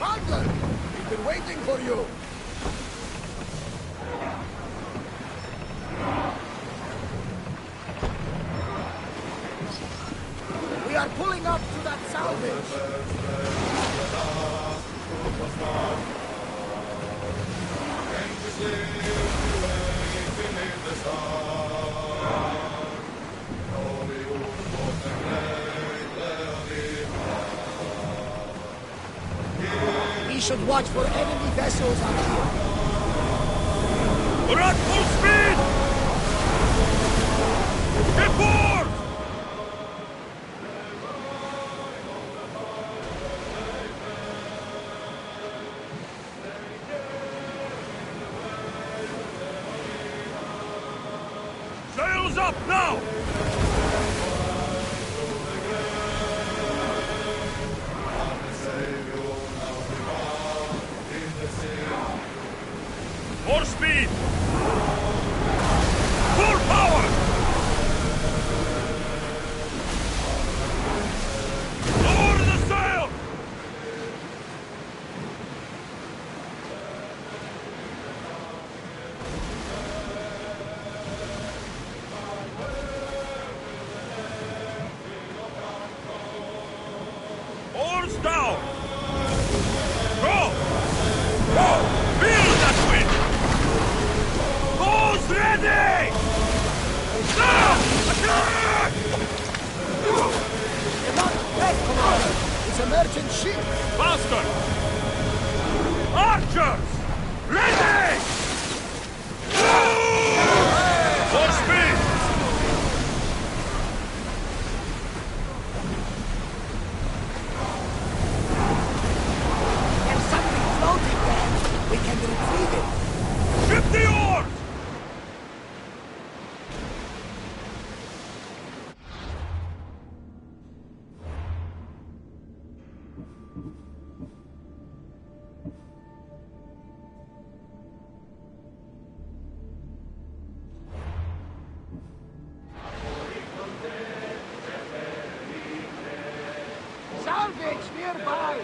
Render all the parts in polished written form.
Commander! We've been waiting for you! We are pulling up to that salvage! We should watch for enemy vessels out here. We're at full speed! Get board! Sails up now! More speed! Full power! Lower the sail! Oars down! Go! Go! Feel that wind! Bows ready! Now! Attack! You're not dead, Commander! It's a merchant ship! Faster! Archers! Ready! More speed! There's something floating there! We can retrieve it! Ship the oars! Salvage nearby!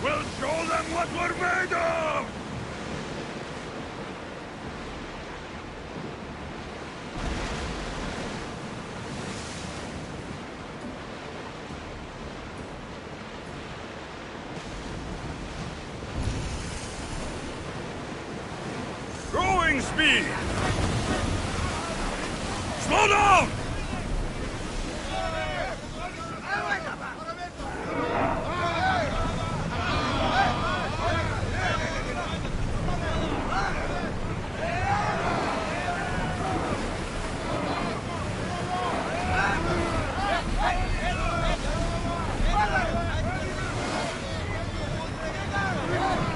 We'll show them what we're made of! Growing speed! Slow down!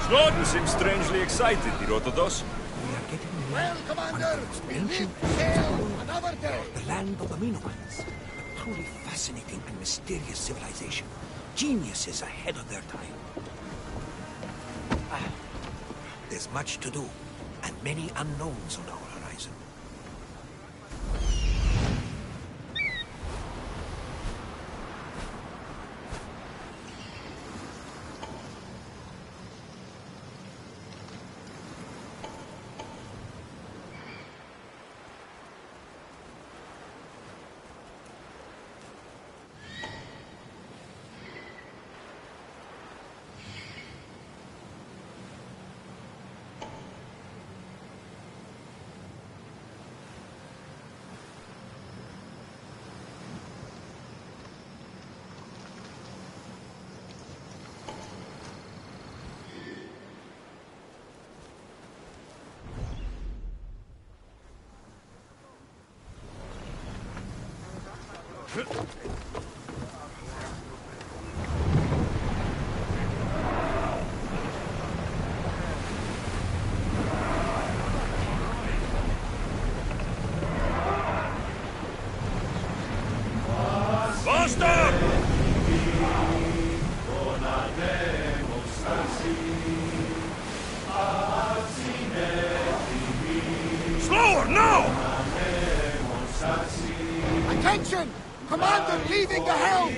Slot seems strangely excited, Herodotus. We are getting near Well, Commander, we'll ancient live to sail another day! the land of the Minoans. A truly fascinating and mysterious civilization. Geniuses ahead of their time. There's much to do, and many unknowns on our horizon. Faster! Slower, now! Attention! Commander leaving the helm!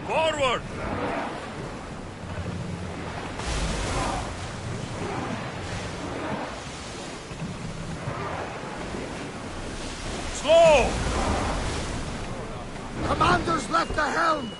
Forward! Slow! Commander's left the helm!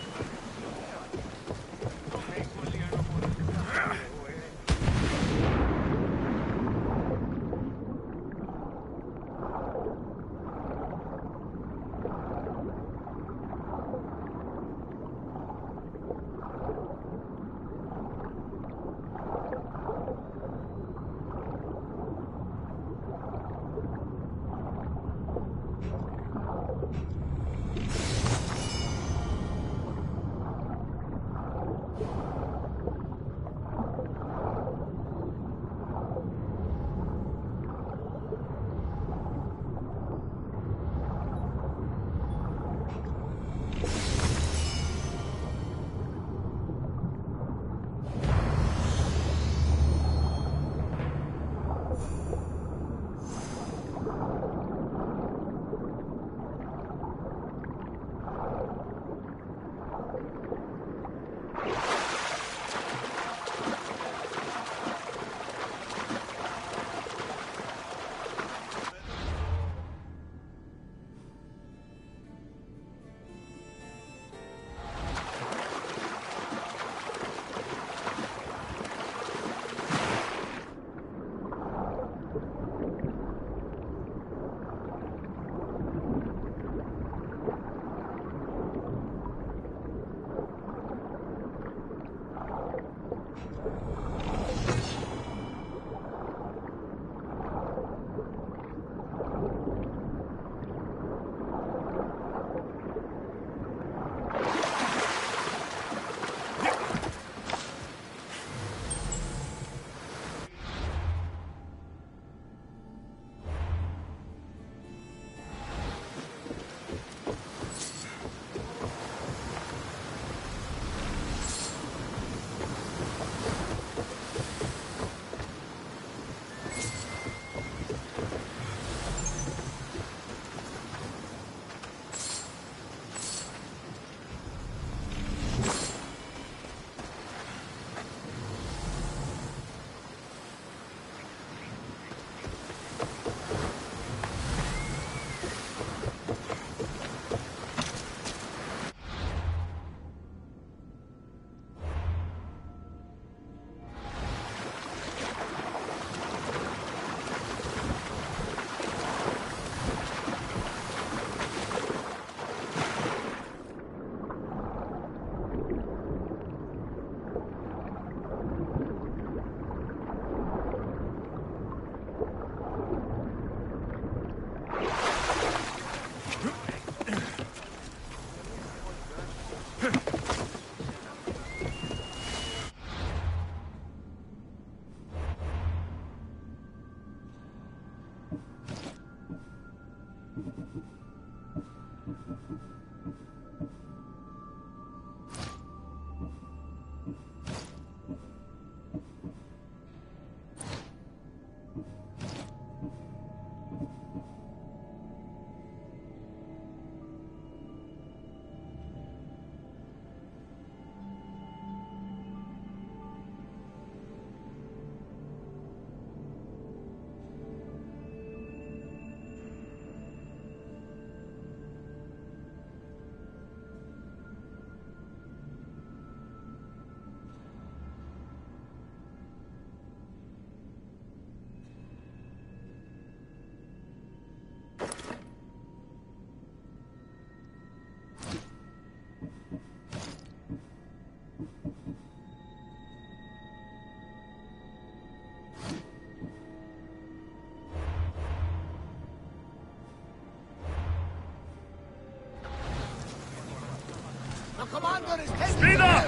The commander is taking Speed up!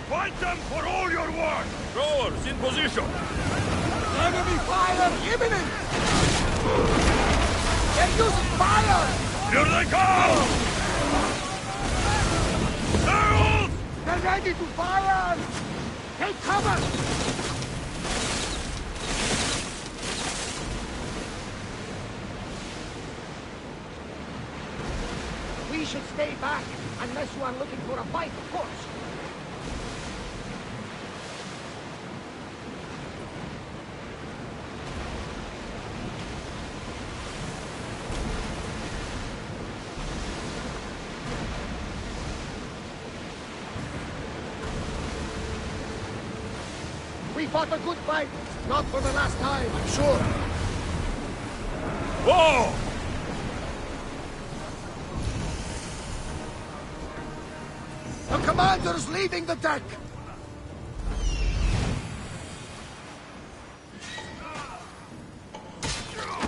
Fight them for all your worth! Rowers, in position! Enemy fire imminent! They're using fire! Here they come! Herald! They're ready to fire! Take cover! We should stay back, unless you are looking for a fight, of course. We fought a good fight, not for the last time, I'm sure. Whoa! The commander's leaving the deck!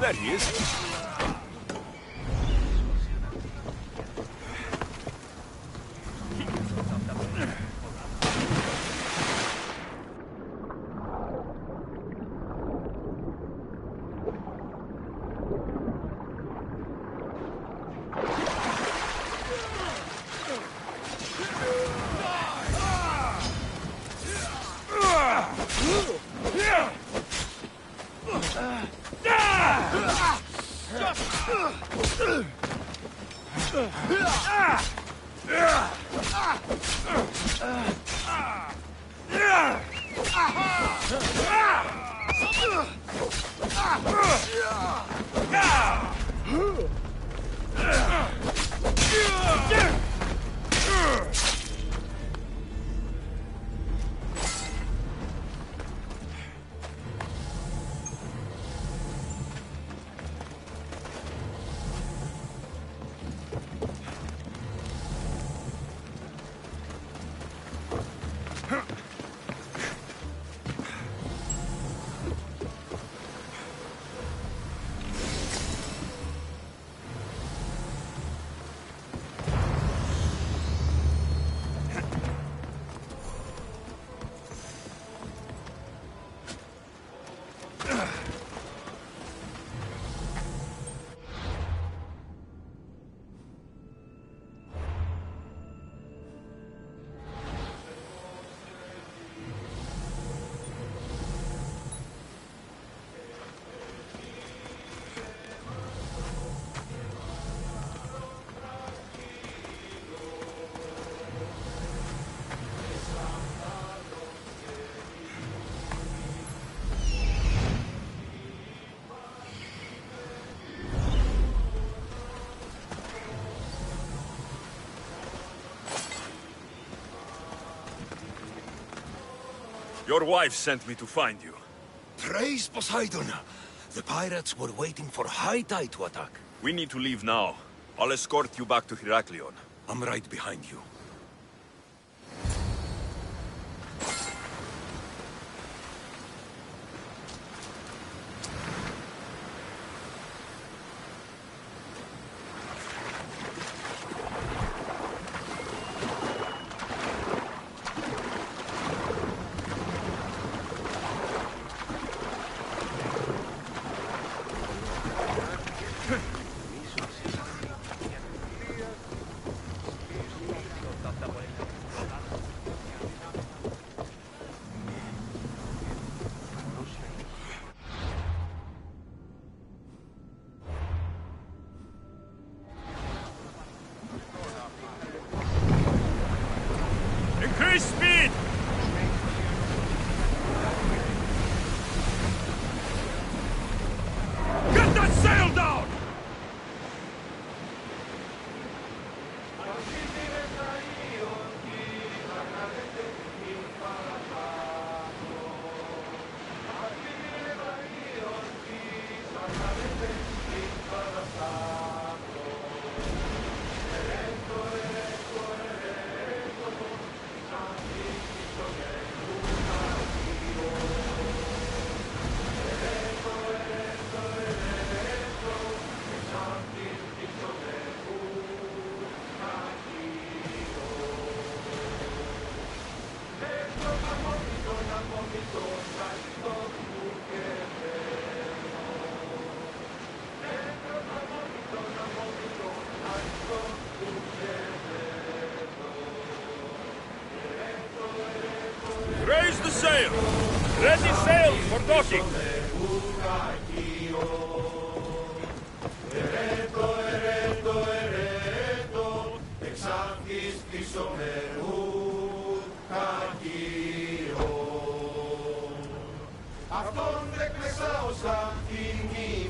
There he is. Your wife sent me to find you. Praise Poseidon! The pirates were waiting for high tide to attack. We need to leave now. I'll escort you back to Heraklion. I'm right behind you. Increase speed! Get that sail down! Raise the sail! Ready sails for docking! Αυτόν έκλεσα ως αυτήν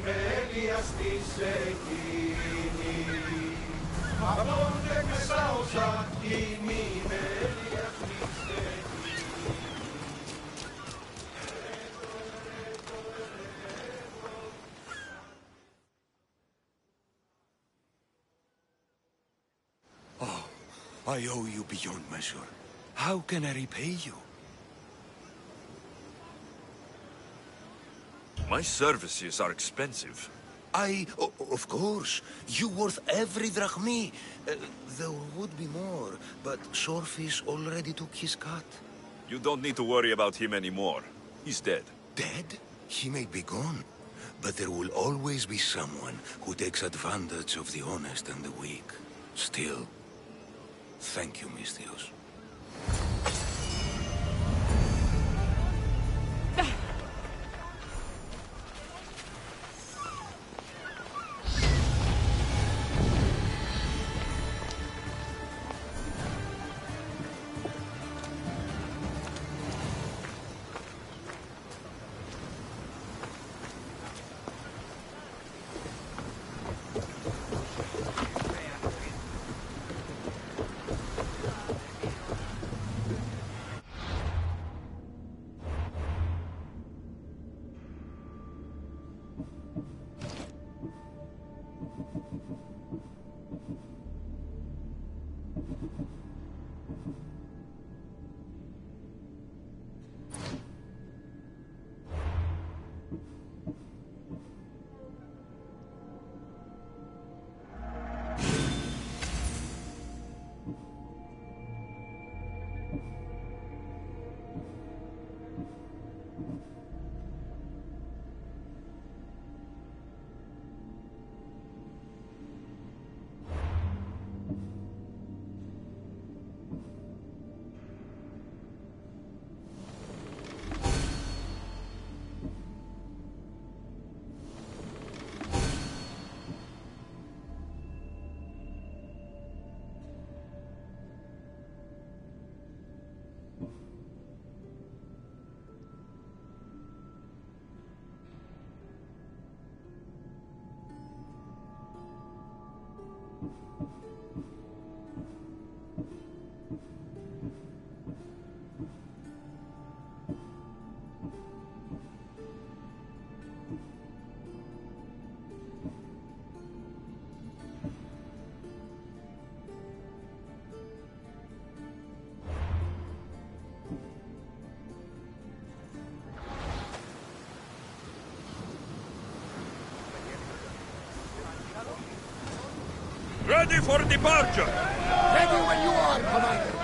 μέλεια στις εκείνη. Αυτόν έκλεσα ως αυτήν μέλεια στις εκείνη. Oh, I owe you beyond measure. How can I repay you? My services are expensive. Of course. You worth every drachmi. There would be more, but Swordfish already took his cut. You don't need to worry about him anymore. He's dead. Dead? He may be gone, but there will always be someone who takes advantage of the honest and the weak. Still, thank you, Misthios. Ready for departure! Ready when you are, Commander.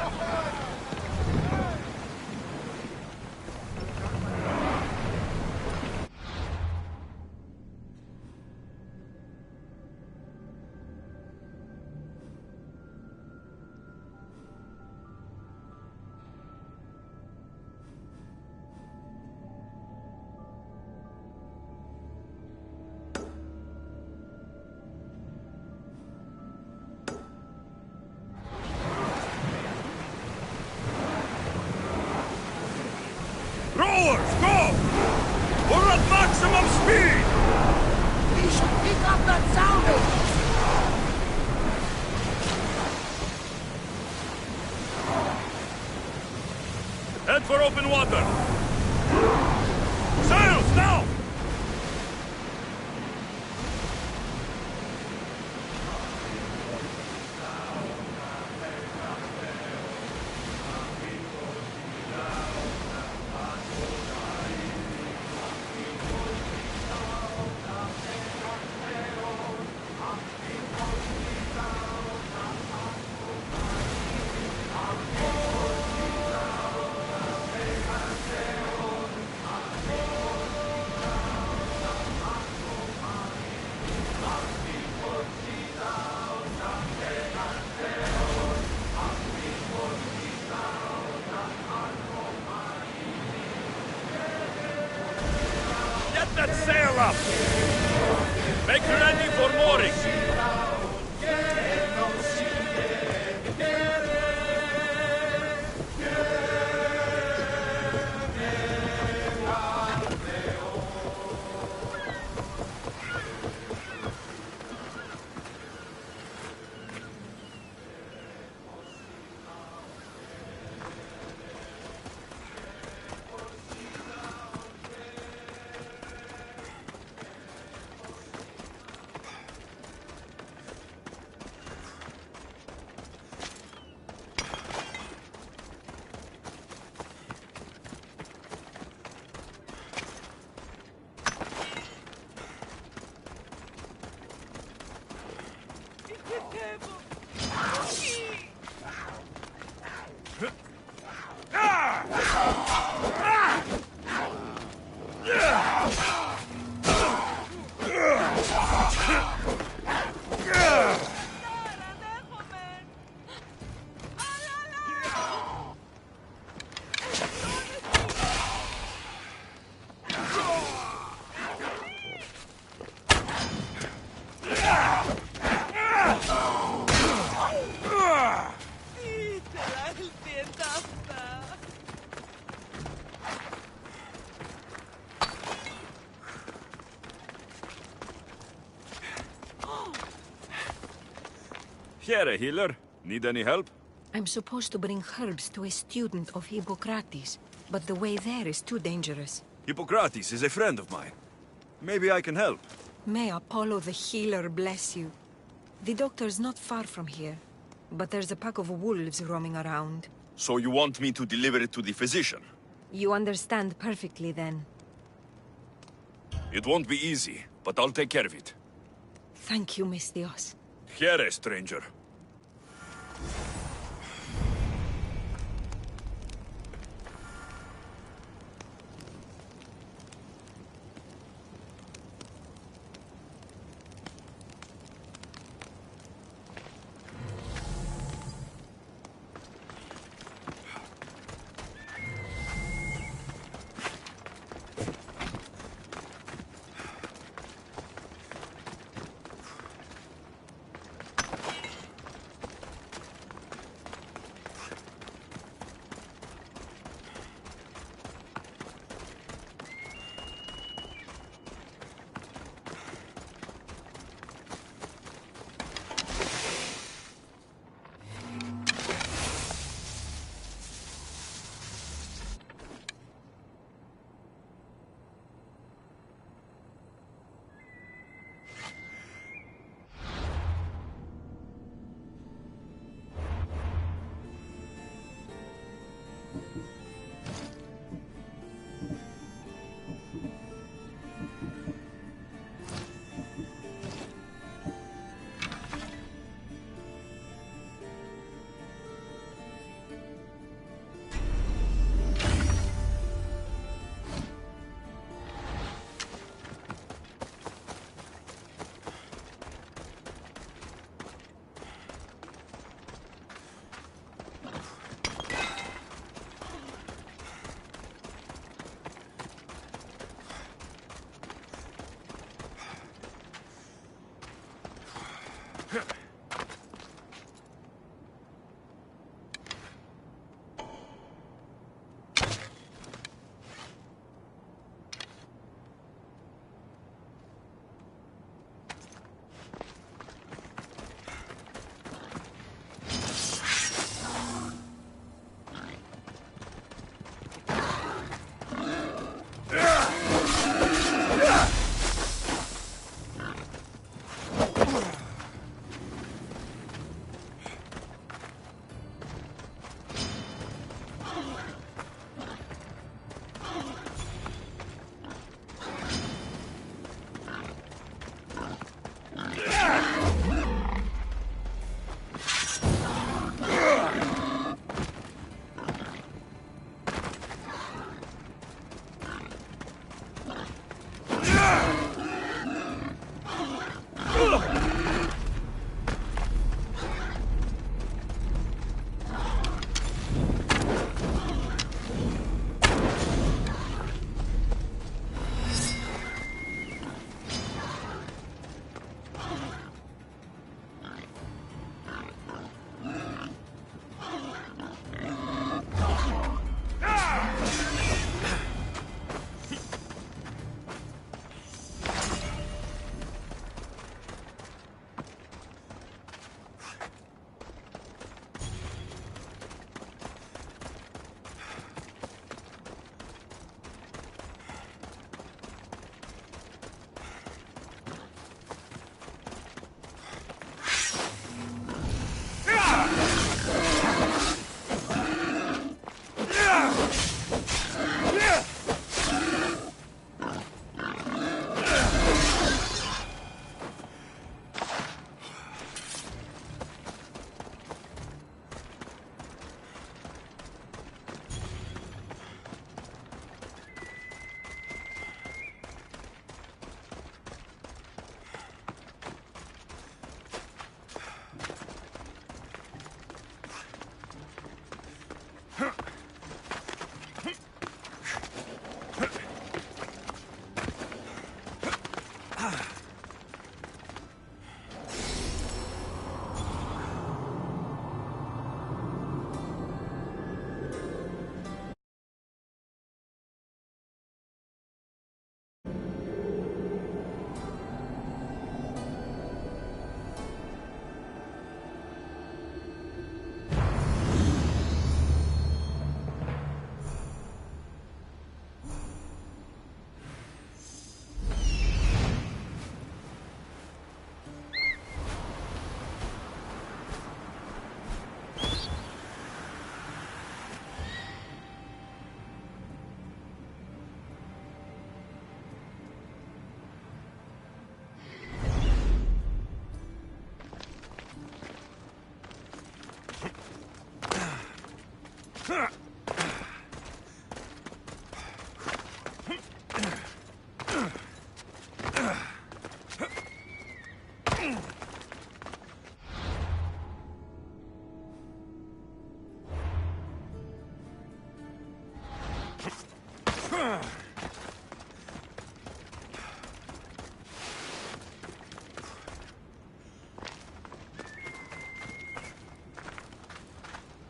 Rowers, go! We're at maximum speed! We should pick up that salvage! Head for open water! Sails, now! That sail up! Make ready for mooring! Here, a healer. Need any help? I'm supposed to bring herbs to a student of Hippocrates, but the way there is too dangerous. Hippocrates is a friend of mine. Maybe I can help. May Apollo the healer bless you. The doctor's not far from here, but there's a pack of wolves roaming around. So you want me to deliver it to the physician? You understand perfectly then. It won't be easy, but I'll take care of it. Thank you, Misthios. Here, stranger.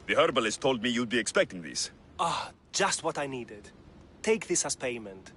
The herbalist told me you'd be expecting these. Ah, just what I needed. Take this as payment.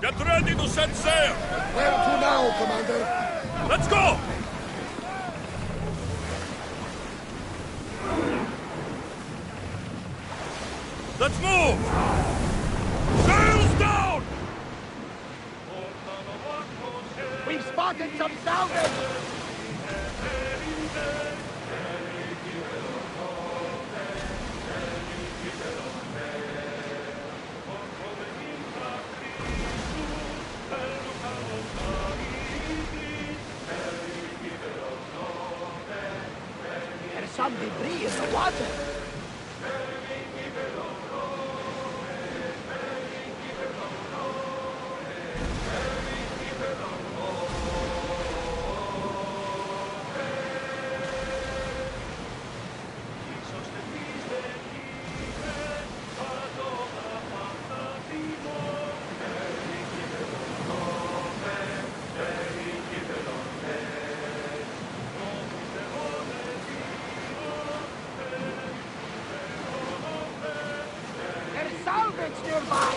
Get ready to set sail! Where to now, Commander? Let's go! Let's move! Sails down! We've spotted some salvage! There's some debris in the water. There's salvage nearby!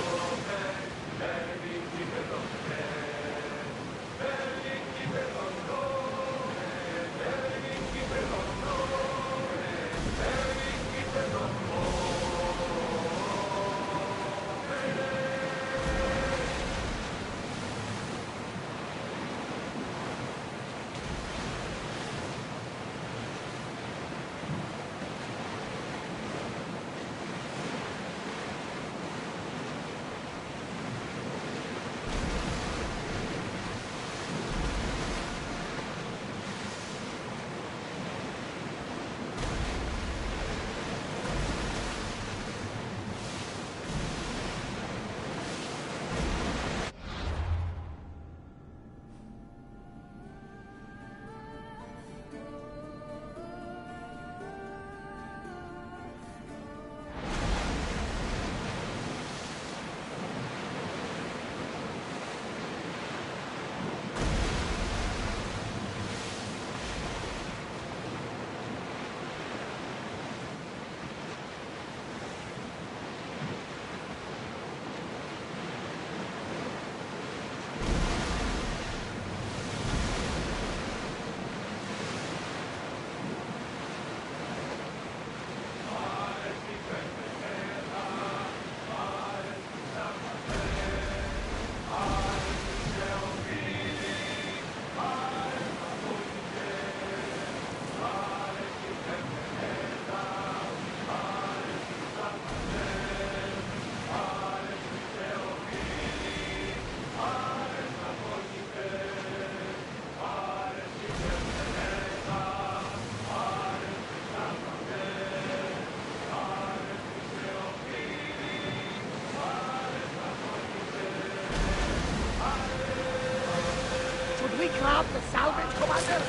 Should we grab the salvage, Commander?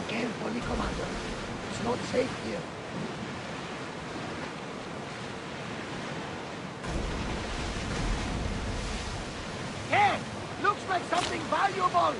Carefully, Commander. It's not safe here. Hey! Looks like something valuable!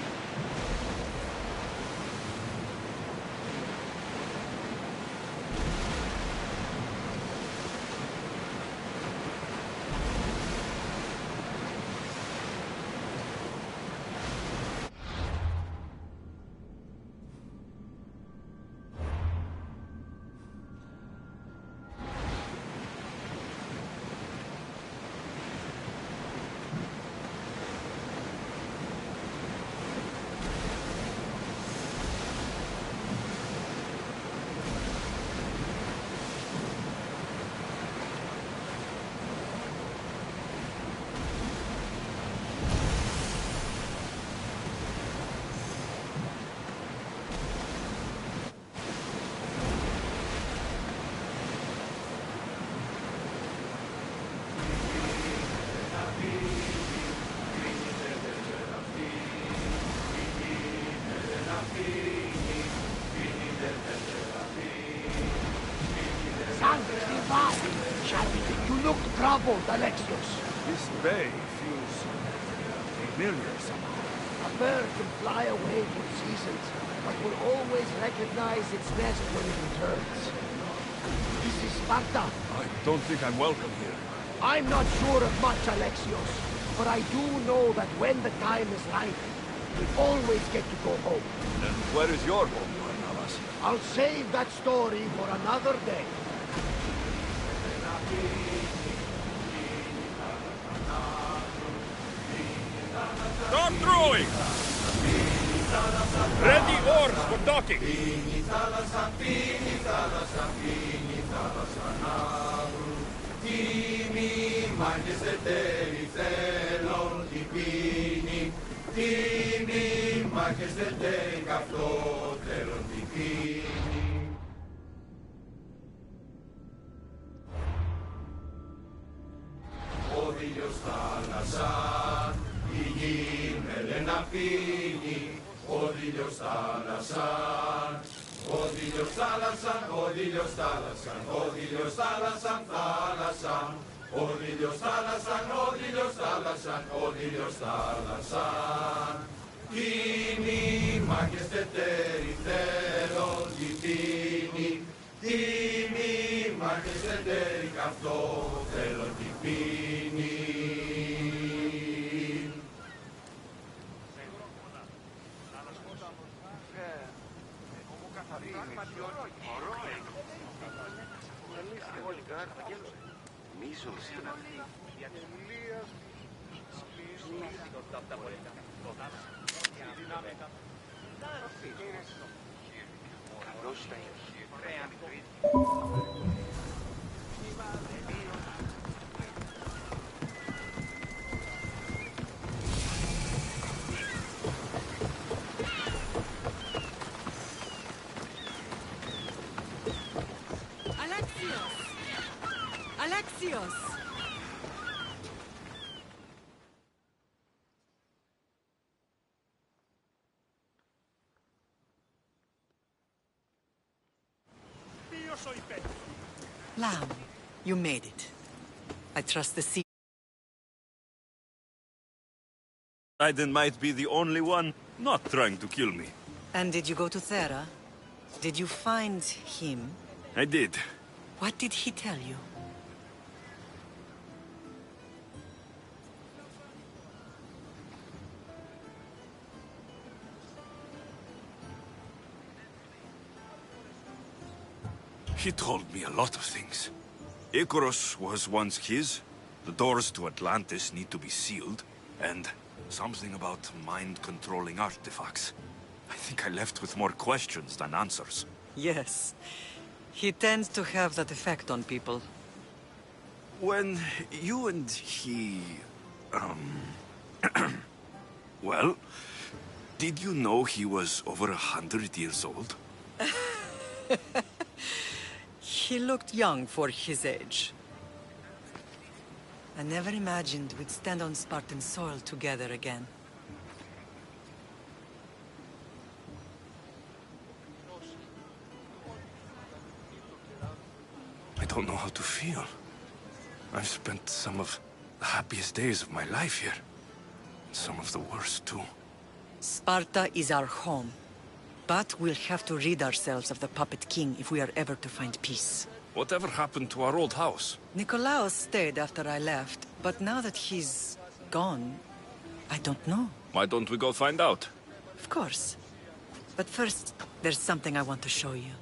fault, Alexios. This bay feels familiar somehow. A bird can fly away for seasons, but will always recognize its nest when it returns. This is Sparta. I don't think I'm welcome here. I'm not sure of much, Alexios, but I do know that when the time is right, we always get to go home. And where is your home, Barnabas? I'll save that story for another day. Start throwing! Ready oars for docking! Ο ήλιος θάλασσα, η γη μελένα πίνει. Ο ήλιος θάλασσα, ο ήλιος θάλασσα, ο ήλιος θάλασσα, ο ήλιος θάλασσα, θάλασσα. Ο ήλιος θάλασσα, ο ήλιος θάλασσα, ο ήλιος θάλασσα. Τίνει, μάχες τετέρι θέλουν τη τίνει. Τίνει, μάχες τετέρι καυτό θέλουν τη πίνει. Alexios! Alexios! Lamb, you made it. I trust the sea. Aiden might be the only one not trying to kill me. And did you go to Thera? Did you find him? I did. What did he tell you? He told me a lot of things. Icarus was once his, the doors to Atlantis need to be sealed, and something about mind-controlling artifacts. I think I left with more questions than answers. Yes. He tends to have that effect on people. When you and he... well, did you know he was over 100 years old? He looked young for his age. I never imagined we'd stand on Spartan soil together again. I don't know how to feel. I've spent some of the happiest days of my life here. Some of the worst, too. Sparta is our home. But we'll have to rid ourselves of the Puppet King if we are ever to find peace. Whatever happened to our old house? Nikolaos stayed after I left, but now that he's gone, I don't know. Why don't we go find out? Of course. But first, there's something I want to show you.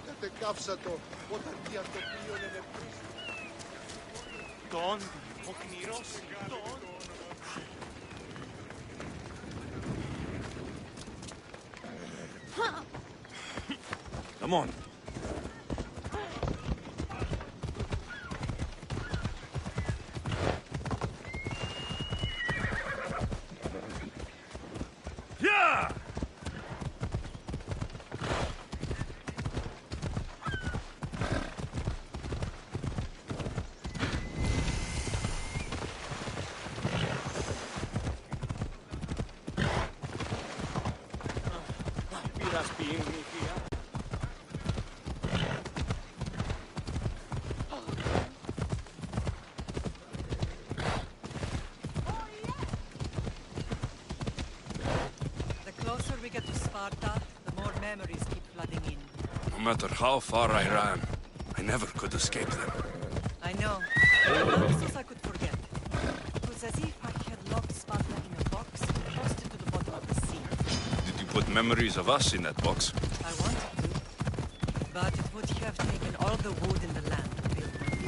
Κατεκαύσατο όταν διατοπίωνε νεκρούς. Τον, οκνηρός, τον. Come on. Yeah! we get to Sparta, the more memories keep flooding in. No matter how far I ran, I never could escape them. I know. Answers I could forget. It was as if I had locked Sparta in a box and tossed it to the bottom of the sea. Did you put memories of us in that box? I wanted to, but it would have taken all the wood in the land to build one.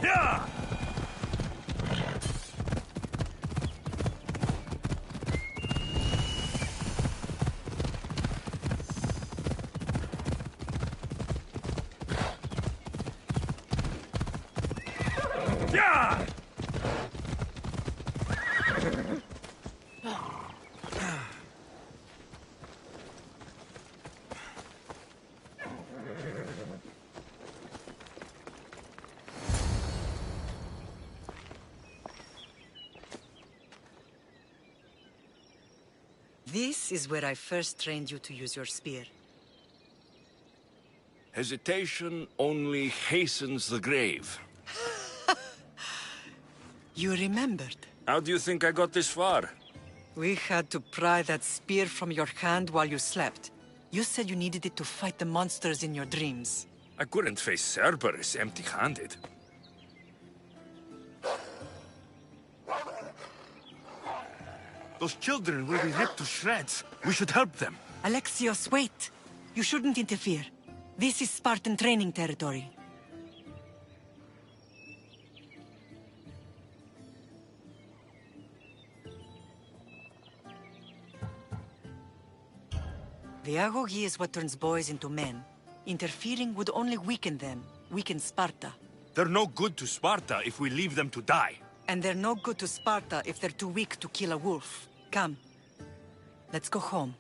Yeah! Yeah! This is where I first trained you to use your spear. Hesitation only hastens the grave. You remembered. How do you think I got this far? We had to pry that spear from your hand while you slept. You said you needed it to fight the monsters in your dreams. I couldn't face Cerberus empty-handed. Those children will be ripped to shreds. We should help them. Alexios, wait! You shouldn't interfere. This is Spartan training territory. The agoge is what turns boys into men. Interfering would only weaken them, weaken Sparta. They're no good to Sparta if we leave them to die. And they're no good to Sparta if they're too weak to kill a wolf. Come. Let's go home.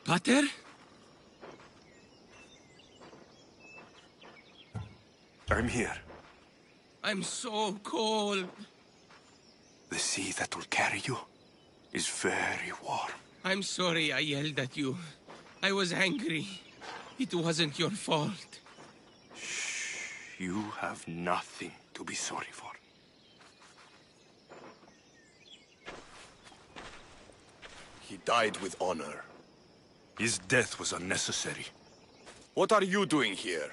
Pater? I'm here. I'm so cold. The sea that will carry you is very warm. I'm sorry I yelled at you. I was angry. It wasn't your fault. You have nothing to be sorry for. He died with honor. His death was unnecessary. What are you doing here?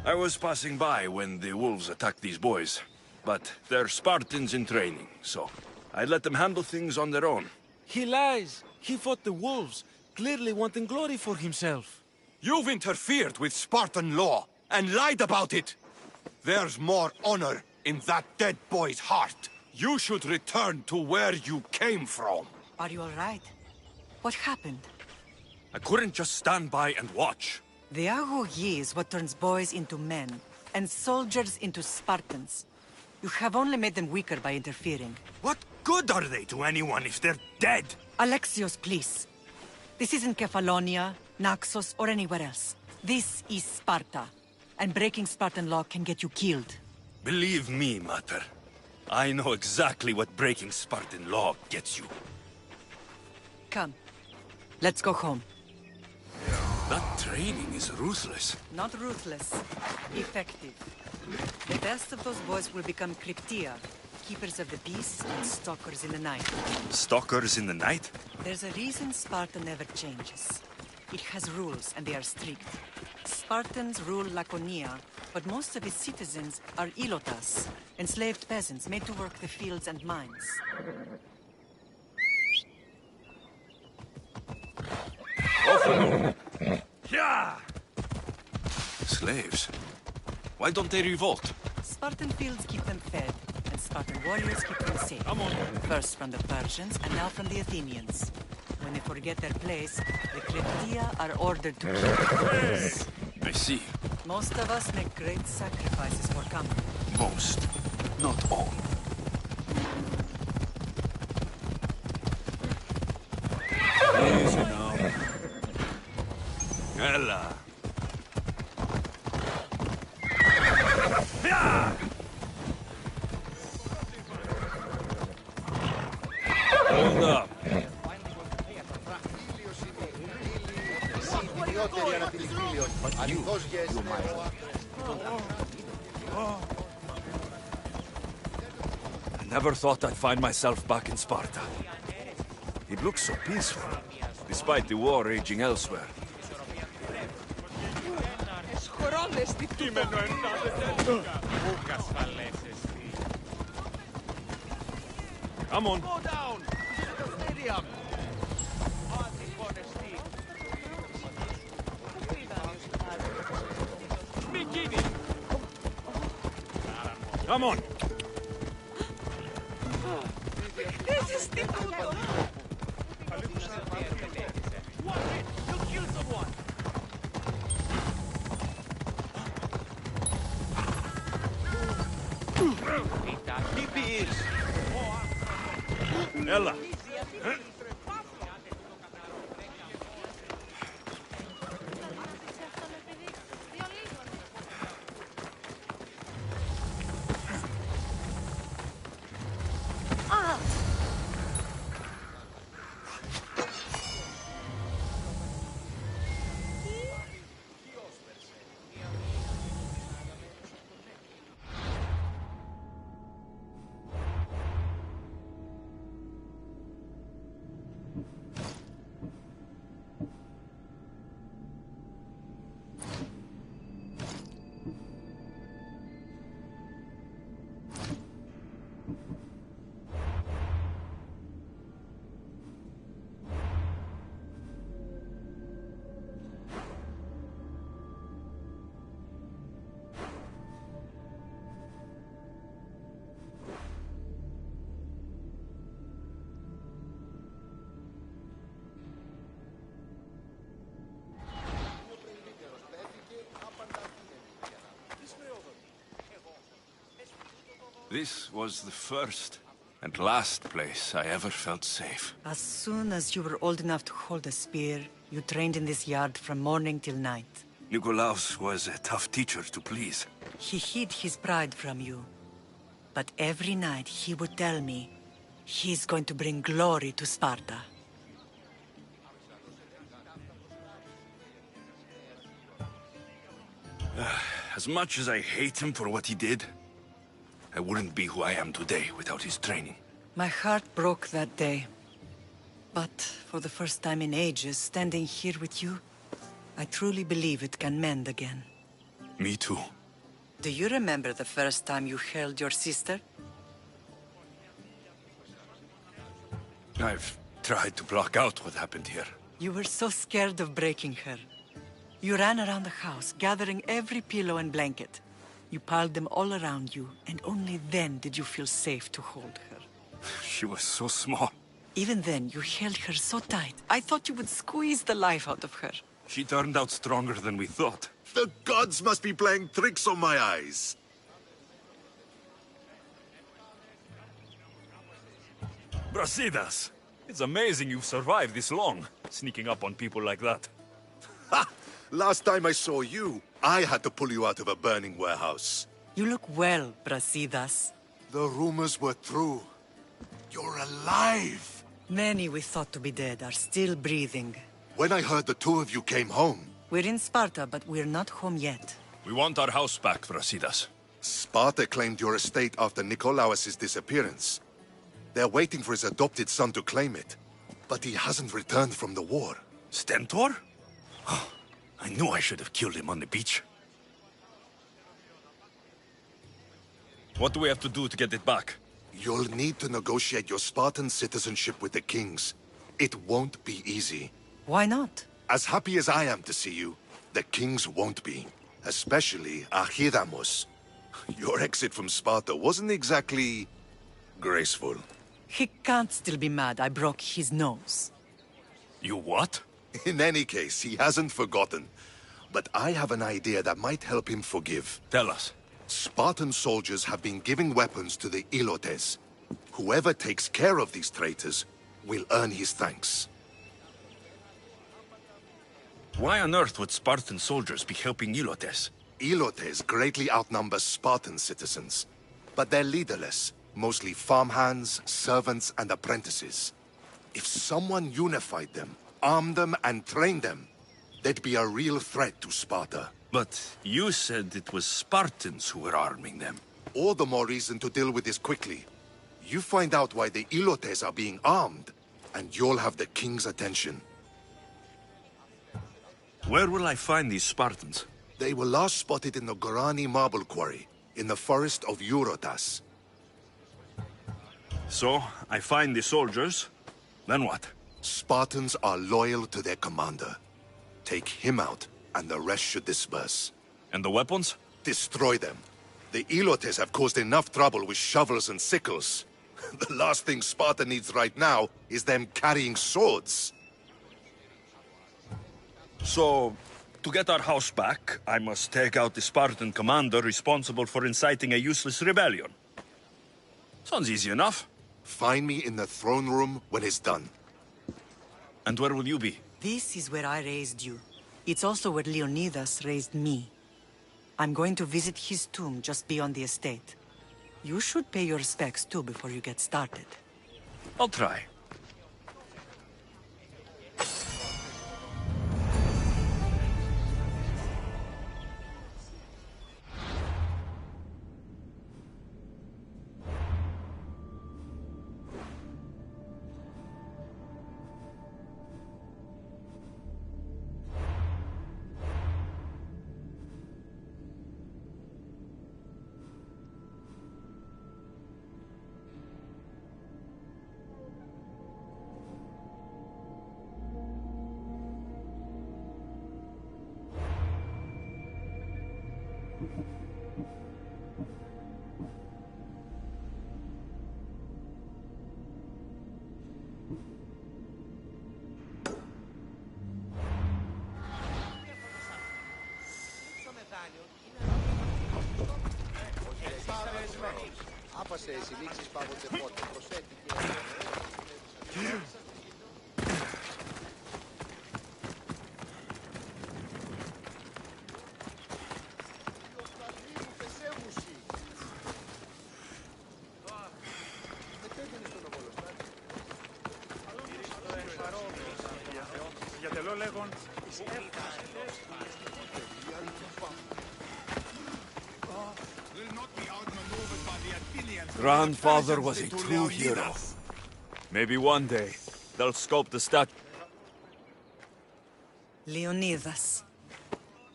I was passing by when the wolves attacked these boys. But they're Spartans in training, so I let them handle things on their own. He lies. He fought the wolves, clearly wanting glory for himself. You've interfered with Spartan law and lied about it. There's more honor in that dead boy's heart. You should return to where you came from. Are you all right? What happened? I couldn't just stand by and watch. The agoge is what turns boys into men, and soldiers into Spartans. You have only made them weaker by interfering. What good are they to anyone if they're dead? Alexios, please. This isn't Kefalonia, Naxos, or anywhere else. This is Sparta, and breaking Spartan law can get you killed. Believe me, Mater. I know exactly what breaking Spartan law gets you. Come. Let's go home. That training is ruthless. Not ruthless. Effective. The best of those boys will become Cryptia, keepers of the peace and stalkers in the night. Stalkers in the night? There's a reason Sparta never changes. It has rules, and they are strict. Spartans rule Laconia, but most of its citizens are ilotas, enslaved peasants made to work the fields and mines. Yeah! Slaves? Why don't they revolt? Spartan fields keep them fed, and Spartan warriors keep them safe. Come on. First from the Persians, and now from the Athenians. When they forget their place, the Cryptia are ordered to kill the I see. Most of us make great sacrifices for comfort. Most, not all. Easy now. Ella. Hold up. I never thought I'd find myself back in Sparta. It looks so peaceful, despite the war raging elsewhere. Come on. Go down! This is the stadium! Come on. This is the... You killed someone! Ella. This was the first and last place I ever felt safe. As soon as you were old enough to hold a spear, you trained in this yard from morning till night. Nikolaos was a tough teacher to please. He hid his pride from you. But every night he would tell me, he's going to bring glory to Sparta. As much as I hate him for what he did, I wouldn't be who I am today without his training. My heart broke that day. But for the first time in ages, standing here with you, I truly believe it can mend again. Me too. Do you remember the first time you held your sister? I've tried to block out what happened here. You were so scared of breaking her. You ran around the house, gathering every pillow and blanket. You piled them all around you, and only then did you feel safe to hold her. She was so small. Even then, you held her so tight. I thought you would squeeze the life out of her. She turned out stronger than we thought. The gods must be playing tricks on my eyes. Brasidas! It's amazing you've survived this long, sneaking up on people like that. Ha! Last time I saw you, I had to pull you out of a burning warehouse. You look well, Brasidas. The rumors were true. You're alive! Many we thought to be dead are still breathing. When I heard the two of you came home... We're in Sparta, but we're not home yet. We want our house back, Brasidas. Sparta claimed your estate after Nikolaos' disappearance. They're waiting for his adopted son to claim it. But he hasn't returned from the war. Stentor? Oh, I knew I should have killed him on the beach. What do we have to do to get it back? You'll need to negotiate your Spartan citizenship with the kings. It won't be easy. Why not? As happy as I am to see you, the kings won't be. Especially Archidamos. Your exit from Sparta wasn't exactly... graceful. He can't still be mad I broke his nose. You what? In any case, he hasn't forgotten. But I have an idea that might help him forgive. Tell us. Spartan soldiers have been giving weapons to the Ilotes. Whoever takes care of these traitors will earn his thanks. Why on earth would Spartan soldiers be helping Ilotes? Ilotes greatly outnumber Spartan citizens. But they're leaderless. Mostly farmhands, servants, and apprentices. If someone unified them, armed them, and trained them, they'd be a real threat to Sparta. But you said it was Spartans who were arming them. All the more reason to deal with this quickly. You find out why the Ilotes are being armed, and you'll have the king's attention. Where will I find these Spartans? They were last spotted in the Gorani marble quarry, in the forest of Eurotas. So, I find the soldiers, then what? Spartans are loyal to their commander. Take him out, and the rest should disperse. And the weapons? Destroy them. The Ilotes have caused enough trouble with shovels and sickles. The last thing Sparta needs right now is them carrying swords. So, to get our house back, I must take out the Spartan commander responsible for inciting a useless rebellion. Sounds easy enough. Find me in the throne room when it's done. And where will you be? This is where I raised you. It's also where Leonidas raised me. I'm going to visit his tomb just beyond the estate. You should pay your respects too before you get started. I'll try. Grandfather was a true hero. Maybe one day, they'll sculpt a statue. Leonidas.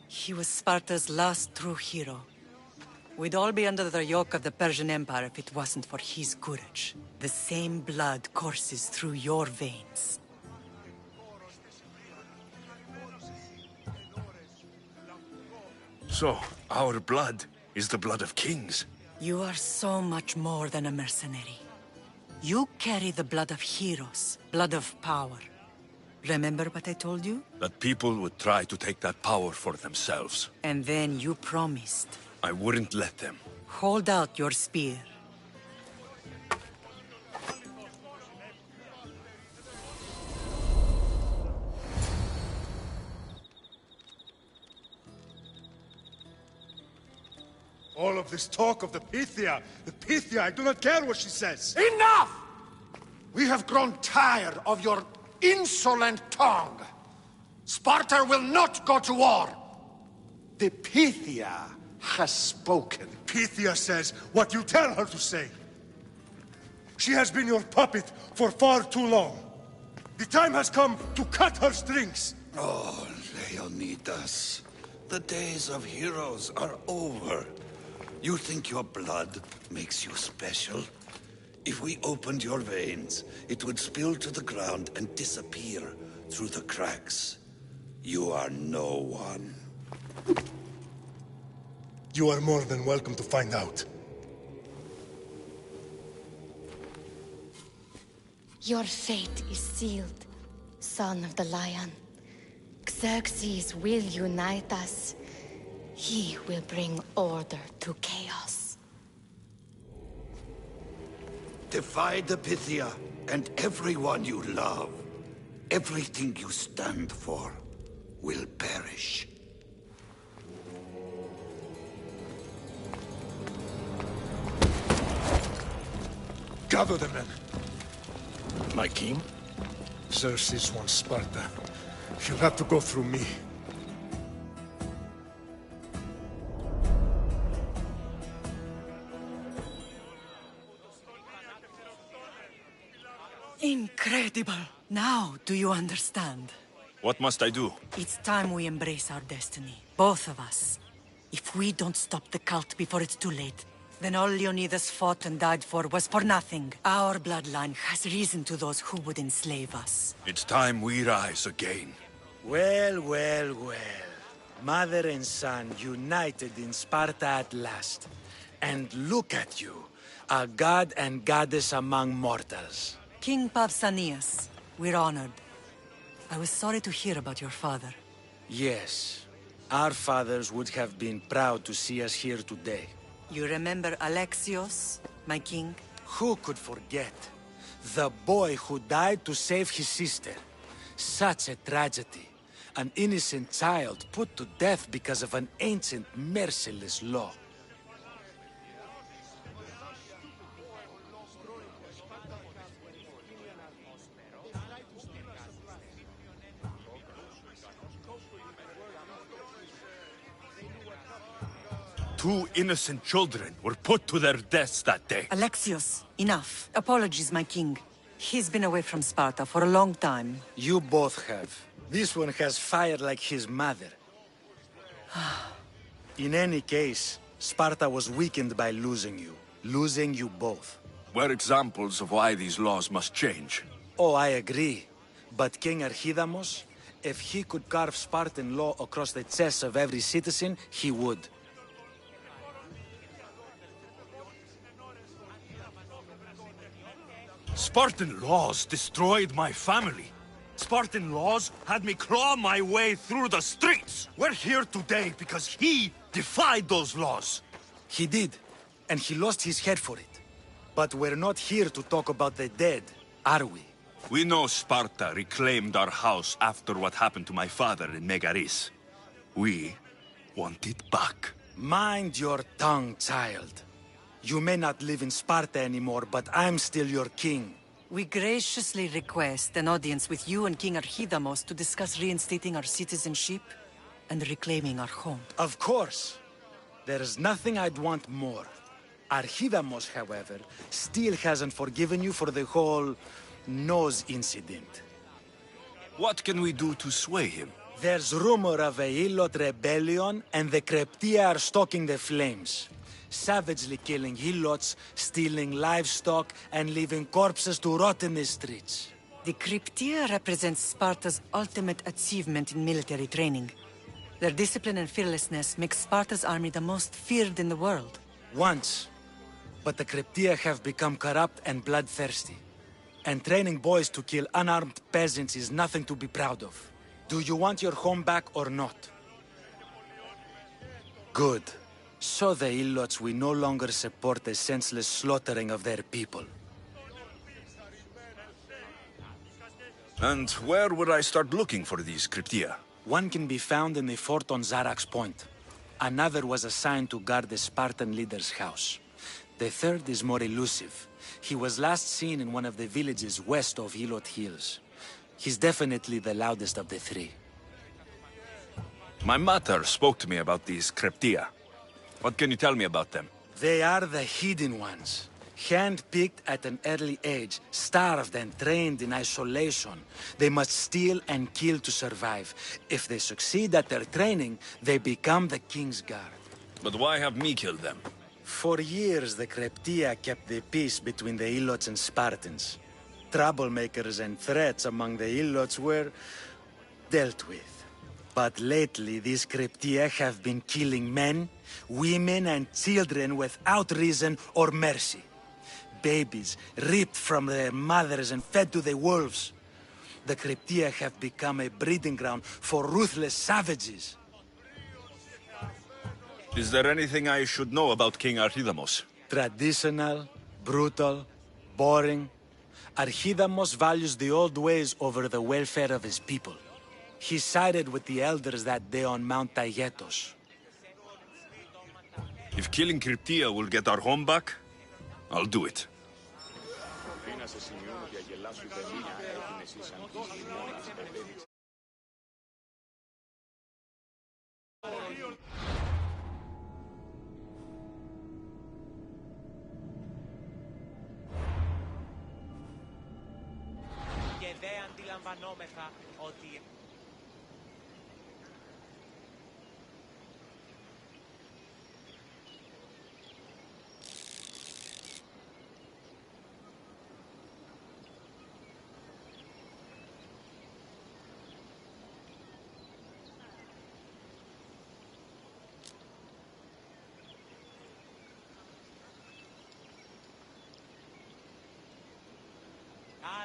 He was Sparta's last true hero. We'd all be under the yoke of the Persian Empire if it wasn't for his courage. The same blood courses through your veins. So, our blood is the blood of kings. You are so much more than a mercenary. You carry the blood of heroes, blood of power. Remember what I told you? That people would try to take that power for themselves. And then you promised. I wouldn't let them. Hold out your spear. All of this talk of the Pythia, I do not care what she says. Enough! We have grown tired of your insolent tongue. Sparta will not go to war. The Pythia has spoken. Pythia says what you tell her to say. She has been your puppet for far too long. The time has come to cut her strings. Oh, Leonidas. The days of heroes are over. You think your blood makes you special? If we opened your veins, it would spill to the ground and disappear through the cracks. You are no one. You are more than welcome to find out. Your fate is sealed, son of the lion. Xerxes will unite us. He will bring order to chaos. Defy the Pythia and everyone you love. Everything you stand for will perish. Gather the men. My king? Xerxes wants Sparta. You'll have to go through me. Incredible! Now, do you understand? What must I do? It's time we embrace our destiny. Both of us. If we don't stop the cult before it's too late, then all Leonidas fought and died for was for nothing. Our bloodline has reason to those who would enslave us. It's time we rise again. Well, well, well. Mother and son united in Sparta at last. And look at you, a god and goddess among mortals. King Pausanias, we're honored. I was sorry to hear about your father. Yes, our fathers would have been proud to see us here today. You remember Alexios, my king? Who could forget? The boy who died to save his sister. Such a tragedy. An innocent child put to death because of an ancient, merciless law. Two innocent children were put to their deaths that day. Alexios, enough. Apologies, my king. He's been away from Sparta for a long time. You both have. This one has fire like his mother. In any case, Sparta was weakened by losing you. Losing you both. We're examples of why these laws must change. Oh, I agree. But King Archidamos, if he could carve Spartan law across the chests of every citizen, he would. Spartan laws destroyed my family. Spartan laws had me claw my way through the streets. We're here today because he defied those laws. He did, and he lost his head for it. But we're not here to talk about the dead, are we? We know Sparta reclaimed our house after what happened to my father in Megaris. We want it back. Mind your tongue, child. You may not live in Sparta anymore, but I'm still your king. We graciously request an audience with you and King Archidamos to discuss reinstating our citizenship and reclaiming our home. Of course. There's nothing I'd want more. Archidamos, however, still hasn't forgiven you for the whole nose incident. What can we do to sway him? There's rumor of a Hilot rebellion, and the Kryptia are stoking the flames. Savagely killing Helots, stealing livestock, and leaving corpses to rot in the streets. The Kryptia represents Sparta's ultimate achievement in military training. Their discipline and fearlessness make Sparta's army the most feared in the world. Once. But the Kryptia have become corrupt and bloodthirsty. And training boys to kill unarmed peasants is nothing to be proud of. Do you want your home back or not? Good. Show the Ilots we no longer support the senseless slaughtering of their people. And where would I start looking for these Kryptia? One can be found in the fort on Zarak's Point. Another was assigned to guard the Spartan leader's house. The third is more elusive. He was last seen in one of the villages west of Hilot Hills. He's definitely the loudest of the three. My mater spoke to me about these Kreptia. What can you tell me about them? They are the hidden ones. Hand-picked at an early age, starved and trained in isolation. They must steal and kill to survive. If they succeed at their training, they become the King's Guard. But why have me killed them? For years, the Kreptia kept the peace between the Ilots and Spartans. Troublemakers and threats among the Ilots were dealt with. But lately, these Kreptia have been killing men, women, and children without reason or mercy. Babies ripped from their mothers and fed to the wolves. The Kreptia have become a breeding ground for ruthless savages. Is there anything I should know about King Archidamos? Traditional, brutal, boring. Archidamos values the old ways over the welfare of his people. He sided with the elders that day on Mount Taygetos. If killing Kryptia will get our home back, I'll do it. Και δεν αντιλαμβανόμεθα ότι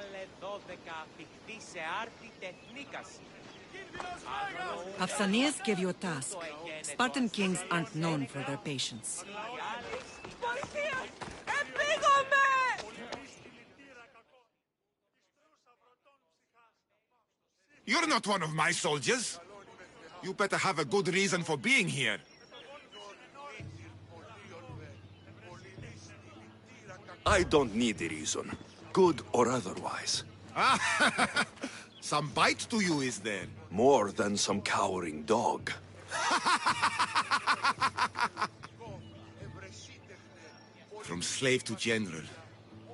Κάλε 12 πηχθεί σε άρτη τεχνίκαση. Pausanias gave you a task. Spartan kings aren't known for their patience. You're not one of my soldiers. You better have a good reason for being here. I don't need a reason, good or otherwise. Some bite to you, is there? More than some cowering dog. From slave to general,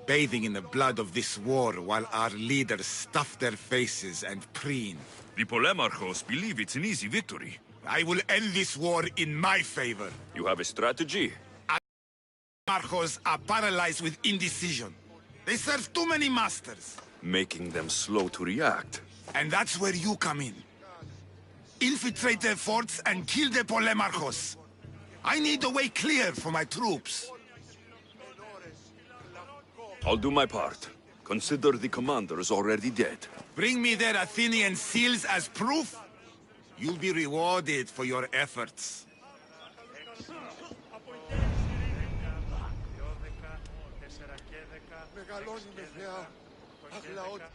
bathing in the blood of this war while our leaders stuff their faces and preen. The Polemarchos believe it's an easy victory. I will end this war in my favor. You have a strategy? Polemarchos are paralyzed with indecision. They serve too many masters. Making them slow to react. And that's where you come in. Infiltrate their forts and kill the Polemarchos. I need a way clear for my troops. I'll do my part. Consider the commanders already dead. Bring me their Athenian seals as proof. You'll be rewarded for your efforts. Μεγαλώνει με θεά, αγλαότητα.